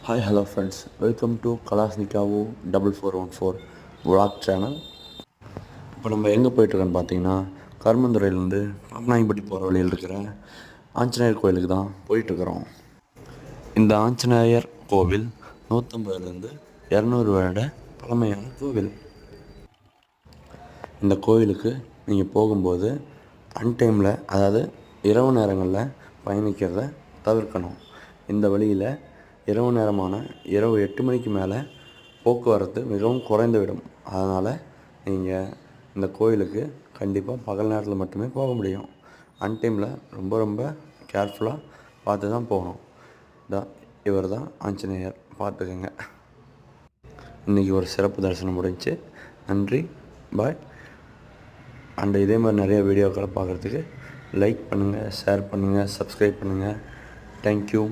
Hi hello friends, welcome to கலாஸ்னிகாவு 4414 vlog channel. இப்போ நம்ம எங்கே போயிட்டுருக்கோன்னு பார்த்தீங்கன்னா, கருமந்துறையிலேருந்து பாப்பநாயக்கன்பட்டி போகிற வழியில் இருக்கிற ஆஞ்சநேயர் கோயிலுக்கு தான் போயிட்டுருக்குறோம். இந்த ஆஞ்சநேயர் கோவில் 150லேருந்து 200 வருட பழமையான கோவில். இந்த கோவிலுக்கு நீங்கள் போகும்போது அன்டைமில், அதாவது இரவு நேரங்களில் பயணிக்கிறத தவிர்க்கணும். இந்த வழியில் இரவு நேரமான இரவு 8 மணிக்கு மேலே போக்குவரத்து மிகவும் குறைந்துவிடும். அதனால் நீங்கள் இந்த கோயிலுக்கு கண்டிப்பாக பகல் நேரத்தில் மட்டுமே போக முடியும். அன்டைமில் ரொம்ப ரொம்ப கேர்ஃபுல்லாக பார்த்து தான் போகணும். இவர் தான் ஆஞ்சநேயர், பார்த்துக்கங்க. இன்றைக்கி ஒரு சிறப்பு தரிசனம் முடிஞ்சு. நன்றி, பாய். அண்ட் இதே மாதிரி நிறைய வீடியோக்களை பார்க்குறதுக்கு லைக் பண்ணுங்கள், ஷேர் பண்ணுங்கள், சப்ஸ்கிரைப் பண்ணுங்கள். தேங்க்யூ.